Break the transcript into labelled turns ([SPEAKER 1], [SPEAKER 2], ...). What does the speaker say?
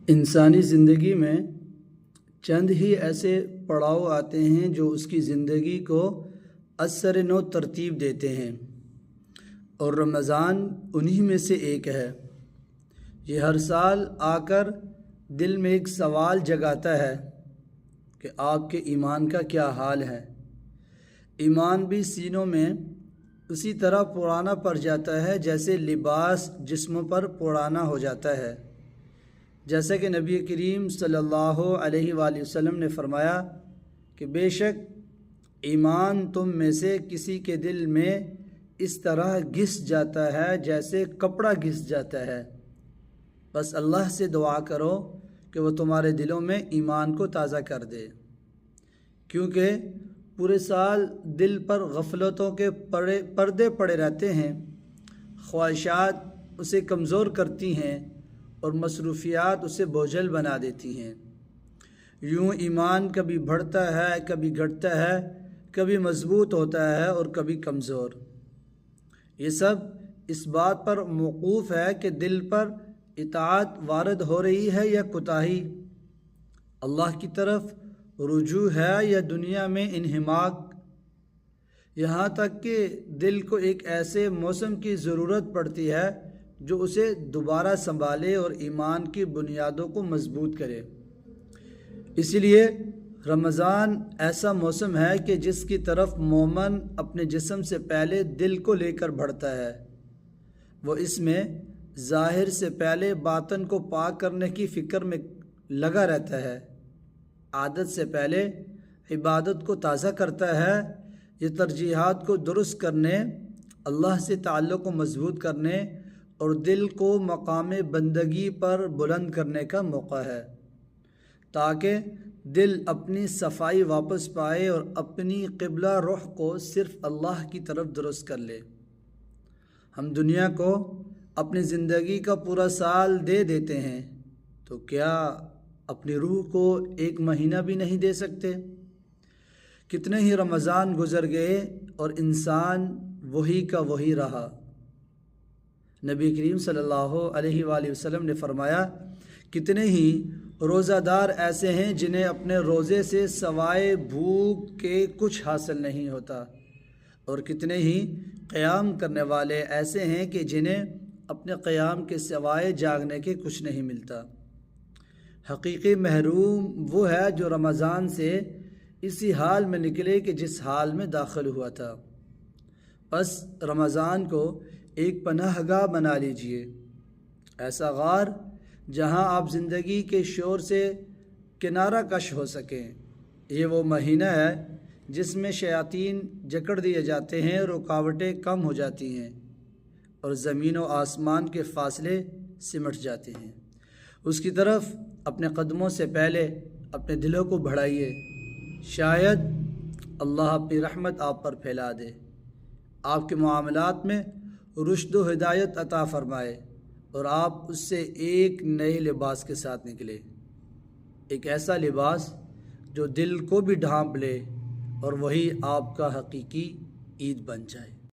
[SPEAKER 1] انسانی زندگی میں چند ہی ایسے پڑاؤ آتے ہیں جو اس کی زندگی کو اثر نو ترتیب دیتے ہیں، اور رمضان انہی میں سے ایک ہے۔ یہ ہر سال آ کر دل میں ایک سوال جگاتا ہے کہ آپ کے ایمان کا کیا حال ہے۔ ایمان بھی سینوں میں اسی طرح پرانا پڑ جاتا ہے جیسے لباس جسموں پر پرانا ہو جاتا ہے۔ جیسا کہ نبی کریم صلی اللہ علیہ وآلہ وسلم نے فرمایا کہ بے شک ایمان تم میں سے کسی کے دل میں اس طرح گھس جاتا ہے جیسے کپڑا گھس جاتا ہے۔ بس اللہ سے دعا کرو کہ وہ تمہارے دلوں میں ایمان کو تازہ کر دے، کیونکہ پورے سال دل پر غفلتوں کے پردے پڑے رہتے ہیں، خواہشات اسے کمزور کرتی ہیں اور مصروفیات اسے بوجھل بنا دیتی ہیں۔ یوں ایمان کبھی بڑھتا ہے، کبھی گھٹتا ہے، کبھی مضبوط ہوتا ہے اور کبھی کمزور۔ یہ سب اس بات پر موقوف ہے کہ دل پر اطاعت وارد ہو رہی ہے یا کوتاہی، اللہ کی طرف رجوع ہے یا دنیا میں انہماک۔ یہاں تک کہ دل کو ایک ایسے موسم کی ضرورت پڑتی ہے جو اسے دوبارہ سنبھالے اور ایمان کی بنیادوں کو مضبوط کرے۔ اسی لیے رمضان ایسا موسم ہے کہ جس کی طرف مومن اپنے جسم سے پہلے دل کو لے کر بڑھتا ہے۔ وہ اس میں ظاہر سے پہلے باطن کو پاک کرنے کی فکر میں لگا رہتا ہے، عادت سے پہلے عبادت کو تازہ کرتا ہے۔ یہ ترجیحات کو درست کرنے، اللہ سے تعلق کو مضبوط کرنے اور دل کو مقام بندگی پر بلند کرنے کا موقع ہے، تاکہ دل اپنی صفائی واپس پائے اور اپنی قبلہ رخ کو صرف اللہ کی طرف درست کر لے۔ ہم دنیا کو اپنی زندگی کا پورا سال دے دیتے ہیں، تو کیا اپنی روح کو ایک مہینہ بھی نہیں دے سکتے؟ کتنے ہی رمضان گزر گئے اور انسان وہی کا وہی رہا۔ نبی کریم صلی اللہ علیہ وآلہ وسلم نے فرمایا، کتنے ہی روزہ دار ایسے ہیں جنہیں اپنے روزے سے سوائے بھوک کے کچھ حاصل نہیں ہوتا، اور کتنے ہی قیام کرنے والے ایسے ہیں کہ جنہیں اپنے قیام کے سوائے جاگنے کے کچھ نہیں ملتا۔ حقیقی محروم وہ ہے جو رمضان سے اسی حال میں نکلے کہ جس حال میں داخل ہوا تھا۔ بس رمضان کو ایک پناہ گاہ بنا لیجئے، ایسا غار جہاں آپ زندگی کے شور سے کنارہ کش ہو سکیں۔ یہ وہ مہینہ ہے جس میں شیاطین جکڑ دیے جاتے ہیں، رکاوٹیں کم ہو جاتی ہیں اور زمین و آسمان کے فاصلے سمٹ جاتے ہیں۔ اس کی طرف اپنے قدموں سے پہلے اپنے دلوں کو بڑھائیے، شاید اللہ اپنی رحمت آپ پر پھیلا دے، آپ کے معاملات میں رشد و ہدایت عطا فرمائے اور آپ اس سے ایک نئے لباس کے ساتھ نکلے، ایک ایسا لباس جو دل کو بھی ڈھانپ لے اور وہی آپ کا حقیقی عید بن جائے۔